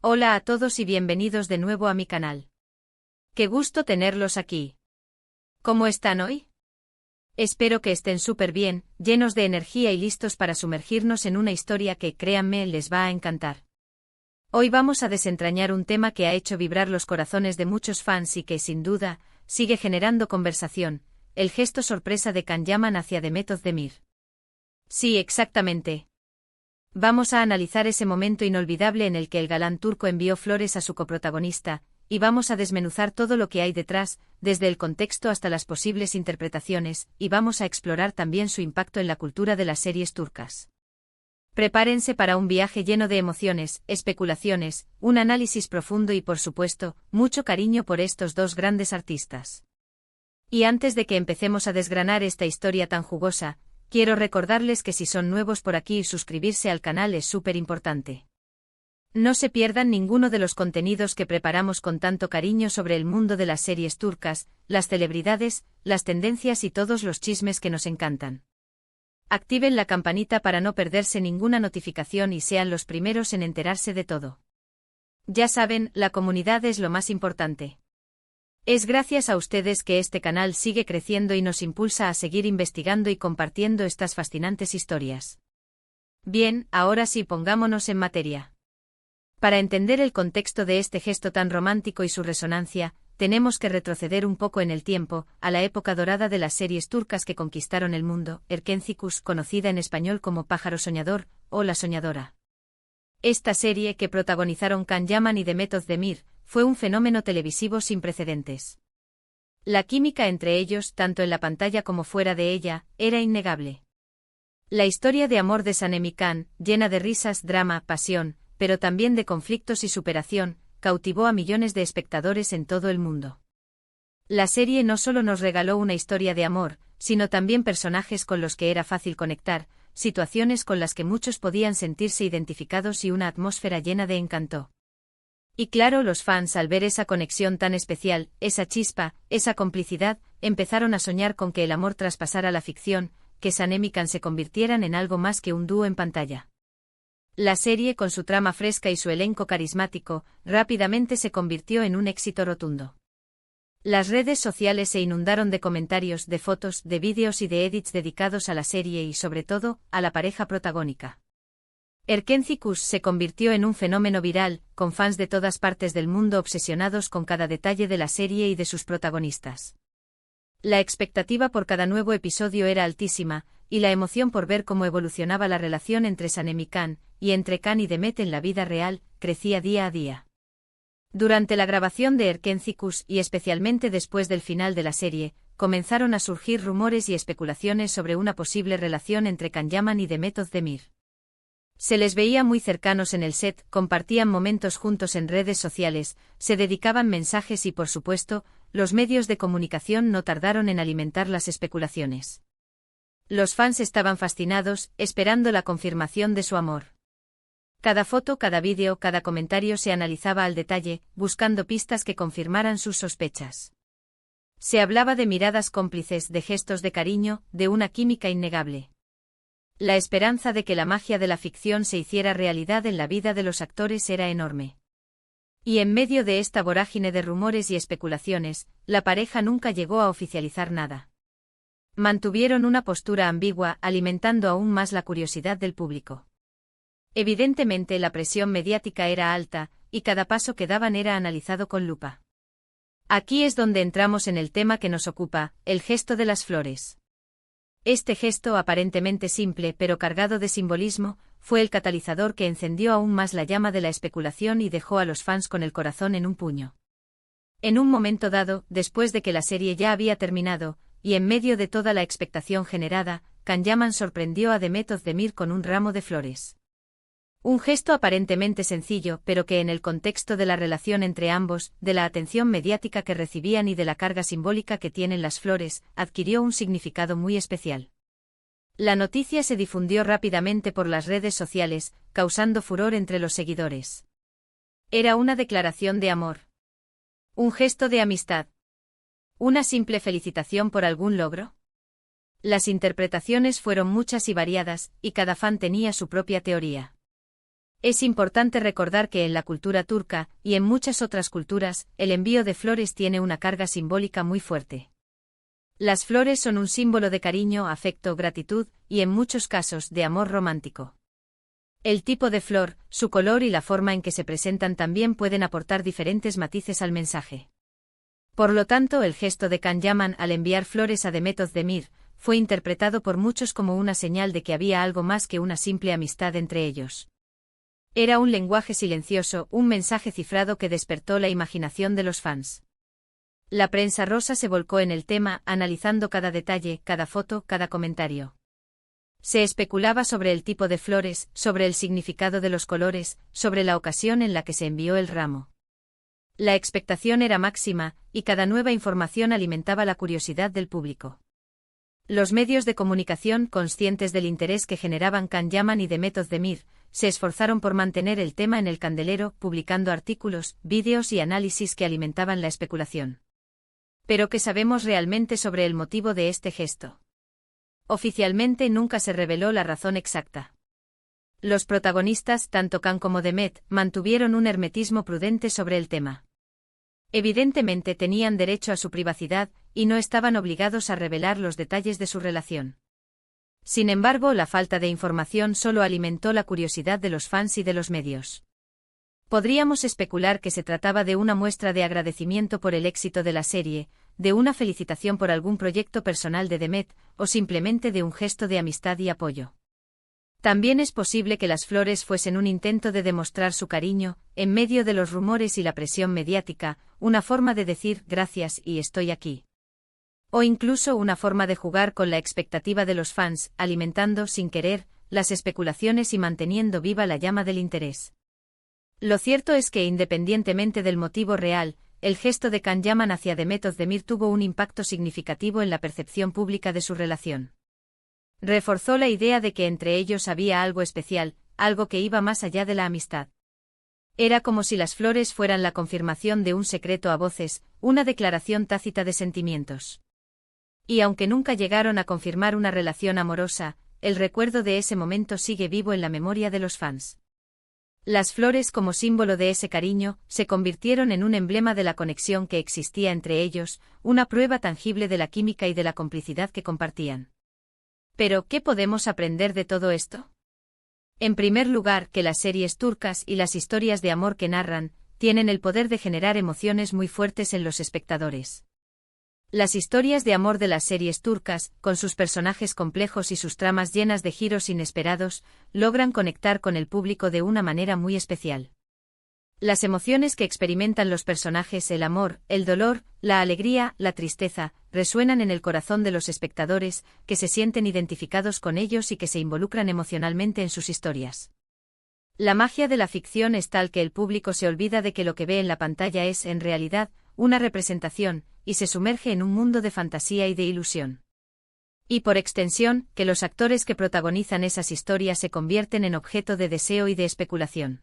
Hola a todos y bienvenidos de nuevo a mi canal. Qué gusto tenerlos aquí. ¿Cómo están hoy? Espero que estén súper bien, llenos de energía y listos para sumergirnos en una historia que, créanme, les va a encantar. Hoy vamos a desentrañar un tema que ha hecho vibrar los corazones de muchos fans y que, sin duda, sigue generando conversación: el gesto sorpresa de Can Yaman hacia Demet Özdemir. Sí, exactamente. Vamos a analizar ese momento inolvidable en el que el galán turco envió flores a su coprotagonista, y vamos a desmenuzar todo lo que hay detrás, desde el contexto hasta las posibles interpretaciones, y vamos a explorar también su impacto en la cultura de las series turcas. Prepárense para un viaje lleno de emociones, especulaciones, un análisis profundo y, por supuesto, mucho cariño por estos dos grandes artistas. Y antes de que empecemos a desgranar esta historia tan jugosa, quiero recordarles que si son nuevos por aquí, suscribirse al canal es súper importante. No se pierdan ninguno de los contenidos que preparamos con tanto cariño sobre el mundo de las series turcas, las celebridades, las tendencias y todos los chismes que nos encantan. Activen la campanita para no perderse ninguna notificación y sean los primeros en enterarse de todo. Ya saben, la comunidad es lo más importante. Es gracias a ustedes que este canal sigue creciendo y nos impulsa a seguir investigando y compartiendo estas fascinantes historias. Bien, ahora sí, pongámonos en materia. Para entender el contexto de este gesto tan romántico y su resonancia, tenemos que retroceder un poco en el tiempo, a la época dorada de las series turcas que conquistaron el mundo: Erkencikus, conocida en español como Pájaro Soñador, o La Soñadora. Esta serie, que protagonizaron Can Yaman y Demet Özdemir, fue un fenómeno televisivo sin precedentes. La química entre ellos, tanto en la pantalla como fuera de ella, era innegable. La historia de amor de Sanem y Can, llena de risas, drama, pasión, pero también de conflictos y superación, cautivó a millones de espectadores en todo el mundo. La serie no solo nos regaló una historia de amor, sino también personajes con los que era fácil conectar, situaciones con las que muchos podían sentirse identificados y una atmósfera llena de encanto. Y claro, los fans, al ver esa conexión tan especial, esa chispa, esa complicidad, empezaron a soñar con que el amor traspasara la ficción, que Sanem y Can se convirtieran en algo más que un dúo en pantalla. La serie, con su trama fresca y su elenco carismático, rápidamente se convirtió en un éxito rotundo. Las redes sociales se inundaron de comentarios, de fotos, de vídeos y de edits dedicados a la serie y, sobre todo, a la pareja protagónica. Erkencikus se convirtió en un fenómeno viral, con fans de todas partes del mundo obsesionados con cada detalle de la serie y de sus protagonistas. La expectativa por cada nuevo episodio era altísima, y la emoción por ver cómo evolucionaba la relación entre Sanem y Can, y entre Can y Demet en la vida real, crecía día a día. Durante la grabación de Erkencikus, y especialmente después del final de la serie, comenzaron a surgir rumores y especulaciones sobre una posible relación entre Can Yaman y Demet Özdemir. Se les veía muy cercanos en el set, compartían momentos juntos en redes sociales, se dedicaban mensajes y, por supuesto, los medios de comunicación no tardaron en alimentar las especulaciones. Los fans estaban fascinados, esperando la confirmación de su amor. Cada foto, cada vídeo, cada comentario se analizaba al detalle, buscando pistas que confirmaran sus sospechas. Se hablaba de miradas cómplices, de gestos de cariño, de una química innegable. La esperanza de que la magia de la ficción se hiciera realidad en la vida de los actores era enorme. Y en medio de esta vorágine de rumores y especulaciones, la pareja nunca llegó a oficializar nada. Mantuvieron una postura ambigua, alimentando aún más la curiosidad del público. Evidentemente, la presión mediática era alta, y cada paso que daban era analizado con lupa. Aquí es donde entramos en el tema que nos ocupa: el gesto de las flores. Este gesto, aparentemente simple pero cargado de simbolismo, fue el catalizador que encendió aún más la llama de la especulación y dejó a los fans con el corazón en un puño. En un momento dado, después de que la serie ya había terminado, y en medio de toda la expectación generada, Can Yaman sorprendió a Demet Özdemir con un ramo de flores. Un gesto aparentemente sencillo, pero que en el contexto de la relación entre ambos, de la atención mediática que recibían y de la carga simbólica que tienen las flores, adquirió un significado muy especial. La noticia se difundió rápidamente por las redes sociales, causando furor entre los seguidores. Era una declaración de amor. Un gesto de amistad. ¿Una simple felicitación por algún logro? Las interpretaciones fueron muchas y variadas, y cada fan tenía su propia teoría. Es importante recordar que en la cultura turca, y en muchas otras culturas, el envío de flores tiene una carga simbólica muy fuerte. Las flores son un símbolo de cariño, afecto, gratitud, y en muchos casos, de amor romántico. El tipo de flor, su color y la forma en que se presentan también pueden aportar diferentes matices al mensaje. Por lo tanto, el gesto de Can Yaman al enviar flores a Demet Özdemir fue interpretado por muchos como una señal de que había algo más que una simple amistad entre ellos. Era un lenguaje silencioso, un mensaje cifrado que despertó la imaginación de los fans. La prensa rosa se volcó en el tema, analizando cada detalle, cada foto, cada comentario. Se especulaba sobre el tipo de flores, sobre el significado de los colores, sobre la ocasión en la que se envió el ramo. La expectación era máxima, y cada nueva información alimentaba la curiosidad del público. Los medios de comunicación, conscientes del interés que generaban Can Yaman y Demet Özdemir, se esforzaron por mantener el tema en el candelero, publicando artículos, vídeos y análisis que alimentaban la especulación. ¿Pero qué sabemos realmente sobre el motivo de este gesto? Oficialmente nunca se reveló la razón exacta. Los protagonistas, tanto Can como Demet, mantuvieron un hermetismo prudente sobre el tema. Evidentemente tenían derecho a su privacidad, y no estaban obligados a revelar los detalles de su relación. Sin embargo, la falta de información solo alimentó la curiosidad de los fans y de los medios. Podríamos especular que se trataba de una muestra de agradecimiento por el éxito de la serie, de una felicitación por algún proyecto personal de Demet, o simplemente de un gesto de amistad y apoyo. También es posible que las flores fuesen un intento de demostrar su cariño, en medio de los rumores y la presión mediática, una forma de decir gracias y estoy aquí. O incluso una forma de jugar con la expectativa de los fans, alimentando, sin querer, las especulaciones y manteniendo viva la llama del interés. Lo cierto es que independientemente del motivo real, el gesto de Can Yaman hacia Demet Özdemir tuvo un impacto significativo en la percepción pública de su relación. Reforzó la idea de que entre ellos había algo especial, algo que iba más allá de la amistad. Era como si las flores fueran la confirmación de un secreto a voces, una declaración tácita de sentimientos. Y aunque nunca llegaron a confirmar una relación amorosa, el recuerdo de ese momento sigue vivo en la memoria de los fans. Las flores, como símbolo de ese cariño, se convirtieron en un emblema de la conexión que existía entre ellos, una prueba tangible de la química y de la complicidad que compartían. Pero, ¿qué podemos aprender de todo esto? En primer lugar, que las series turcas y las historias de amor que narran, tienen el poder de generar emociones muy fuertes en los espectadores. Las historias de amor de las series turcas, con sus personajes complejos y sus tramas llenas de giros inesperados, logran conectar con el público de una manera muy especial. Las emociones que experimentan los personajes, el amor, el dolor, la alegría, la tristeza, resuenan en el corazón de los espectadores, que se sienten identificados con ellos y que se involucran emocionalmente en sus historias. La magia de la ficción es tal que el público se olvida de que lo que ve en la pantalla es, en realidad, una representación, y se sumerge en un mundo de fantasía y de ilusión. Y por extensión, que los actores que protagonizan esas historias se convierten en objeto de deseo y de especulación.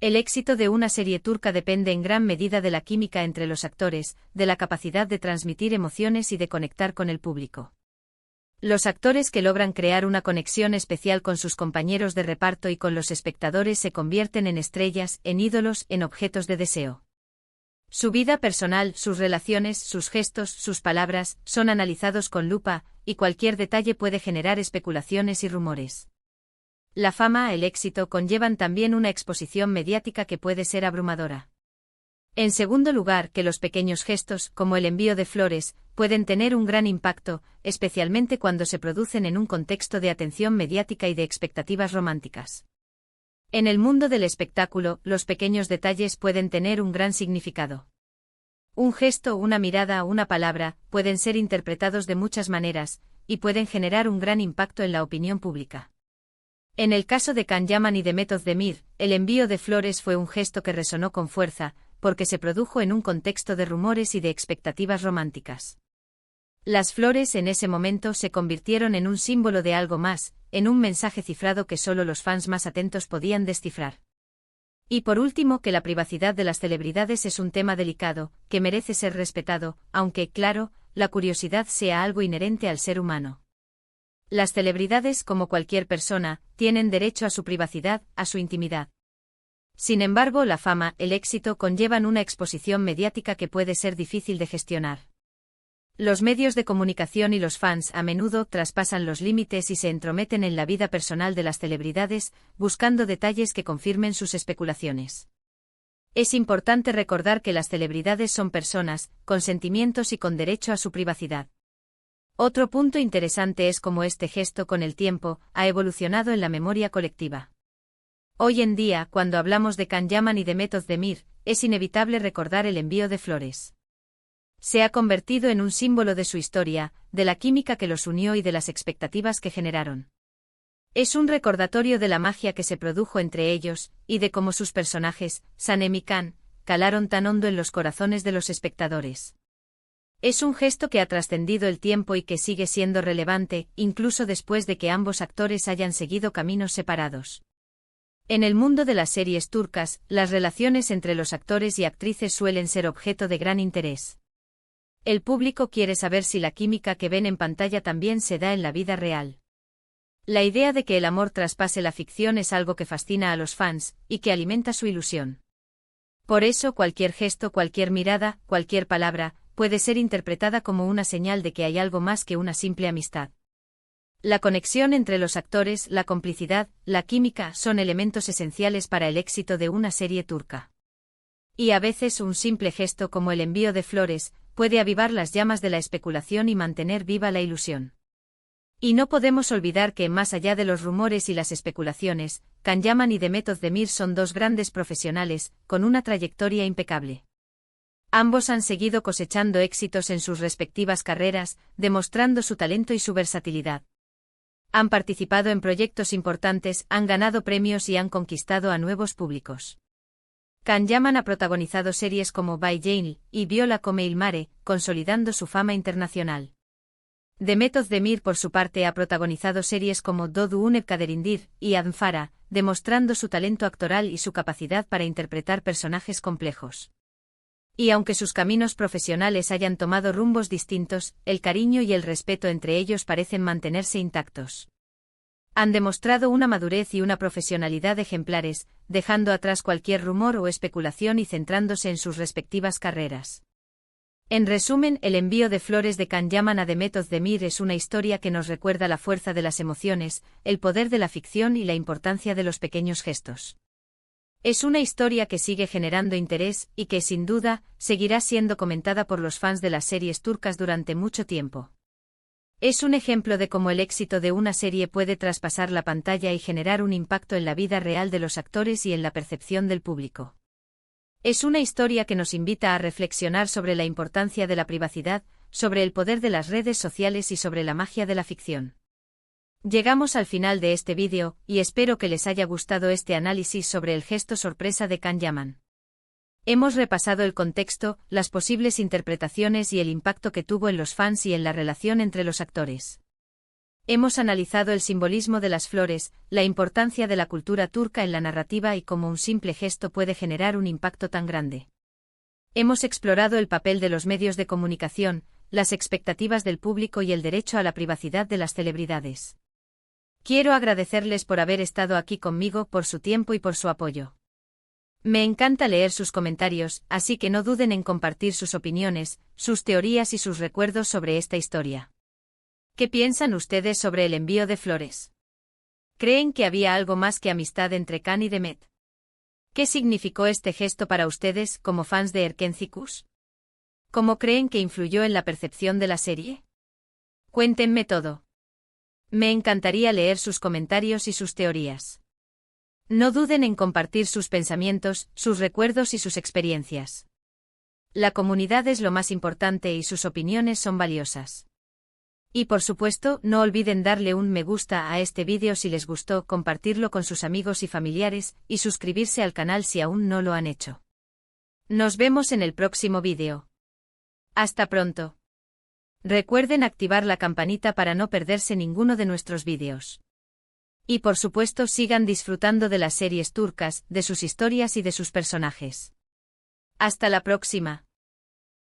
El éxito de una serie turca depende en gran medida de la química entre los actores, de la capacidad de transmitir emociones y de conectar con el público. Los actores que logran crear una conexión especial con sus compañeros de reparto y con los espectadores se convierten en estrellas, en ídolos, en objetos de deseo. Su vida personal, sus relaciones, sus gestos, sus palabras, son analizados con lupa, y cualquier detalle puede generar especulaciones y rumores. La fama, el éxito conllevan también una exposición mediática que puede ser abrumadora. En segundo lugar, que los pequeños gestos, como el envío de flores, pueden tener un gran impacto, especialmente cuando se producen en un contexto de atención mediática y de expectativas románticas. En el mundo del espectáculo, los pequeños detalles pueden tener un gran significado. Un gesto, una mirada, una palabra, pueden ser interpretados de muchas maneras, y pueden generar un gran impacto en la opinión pública. En el caso de Can Yaman y Demet Özdemir, el envío de flores fue un gesto que resonó con fuerza, porque se produjo en un contexto de rumores y de expectativas románticas. Las flores en ese momento se convirtieron en un símbolo de algo más, en un mensaje cifrado que solo los fans más atentos podían descifrar. Y por último, que la privacidad de las celebridades es un tema delicado, que merece ser respetado, aunque, claro, la curiosidad sea algo inherente al ser humano. Las celebridades, como cualquier persona, tienen derecho a su privacidad, a su intimidad. Sin embargo, la fama, el éxito conllevan una exposición mediática que puede ser difícil de gestionar. Los medios de comunicación y los fans a menudo traspasan los límites y se entrometen en la vida personal de las celebridades, buscando detalles que confirmen sus especulaciones. Es importante recordar que las celebridades son personas, con sentimientos y con derecho a su privacidad. Otro punto interesante es cómo este gesto con el tiempo ha evolucionado en la memoria colectiva. Hoy en día, cuando hablamos de Can Yaman y de Method Demir, es inevitable recordar el envío de flores. Se ha convertido en un símbolo de su historia, de la química que los unió y de las expectativas que generaron. Es un recordatorio de la magia que se produjo entre ellos, y de cómo sus personajes, Sanem y Can, calaron tan hondo en los corazones de los espectadores. Es un gesto que ha trascendido el tiempo y que sigue siendo relevante, incluso después de que ambos actores hayan seguido caminos separados. En el mundo de las series turcas, las relaciones entre los actores y actrices suelen ser objeto de gran interés. El público quiere saber si la química que ven en pantalla también se da en la vida real. La idea de que el amor traspase la ficción es algo que fascina a los fans, y que alimenta su ilusión. Por eso cualquier gesto, cualquier mirada, cualquier palabra, puede ser interpretada como una señal de que hay algo más que una simple amistad. La conexión entre los actores, la complicidad, la química son elementos esenciales para el éxito de una serie turca. Y a veces un simple gesto como el envío de flores puede avivar las llamas de la especulación y mantener viva la ilusión. Y no podemos olvidar que, más allá de los rumores y las especulaciones, Can Yaman y Method Demir son dos grandes profesionales, con una trayectoria impecable. Ambos han seguido cosechando éxitos en sus respectivas carreras, demostrando su talento y su versatilidad. Han participado en proyectos importantes, han ganado premios y han conquistado a nuevos públicos. Can Yaman ha protagonizado series como Bay Jane y Viola come il mare, consolidando su fama internacional. Method Demir, por su parte, ha protagonizado series como Dodu Uneb Kaderindir y Adnfara, demostrando su talento actoral y su capacidad para interpretar personajes complejos. Y aunque sus caminos profesionales hayan tomado rumbos distintos, el cariño y el respeto entre ellos parecen mantenerse intactos. Han demostrado una madurez y una profesionalidad ejemplares, dejando atrás cualquier rumor o especulación y centrándose en sus respectivas carreras. En resumen, el envío de flores de Can Yaman a Method Demir es una historia que nos recuerda la fuerza de las emociones, el poder de la ficción y la importancia de los pequeños gestos. Es una historia que sigue generando interés y que, sin duda, seguirá siendo comentada por los fans de las series turcas durante mucho tiempo. Es un ejemplo de cómo el éxito de una serie puede traspasar la pantalla y generar un impacto en la vida real de los actores y en la percepción del público. Es una historia que nos invita a reflexionar sobre la importancia de la privacidad, sobre el poder de las redes sociales y sobre la magia de la ficción. Llegamos al final de este vídeo, y espero que les haya gustado este análisis sobre el gesto sorpresa de Can Yaman. Hemos repasado el contexto, las posibles interpretaciones y el impacto que tuvo en los fans y en la relación entre los actores. Hemos analizado el simbolismo de las flores, la importancia de la cultura turca en la narrativa y cómo un simple gesto puede generar un impacto tan grande. Hemos explorado el papel de los medios de comunicación, las expectativas del público y el derecho a la privacidad de las celebridades. Quiero agradecerles por haber estado aquí conmigo, por su tiempo y por su apoyo. Me encanta leer sus comentarios, así que no duden en compartir sus opiniones, sus teorías y sus recuerdos sobre esta historia. ¿Qué piensan ustedes sobre el envío de flores? ¿Creen que había algo más que amistad entre Can y Demet? ¿Qué significó este gesto para ustedes, como fans de Erkencikus? ¿Cómo creen que influyó en la percepción de la serie? Cuéntenme todo. Me encantaría leer sus comentarios y sus teorías. No duden en compartir sus pensamientos, sus recuerdos y sus experiencias. La comunidad es lo más importante y sus opiniones son valiosas. Y por supuesto, no olviden darle un me gusta a este vídeo si les gustó, compartirlo con sus amigos y familiares, y suscribirse al canal si aún no lo han hecho. Nos vemos en el próximo vídeo. Hasta pronto. Recuerden activar la campanita para no perderse ninguno de nuestros vídeos. Y por supuesto sigan disfrutando de las series turcas, de sus historias y de sus personajes. Hasta la próxima.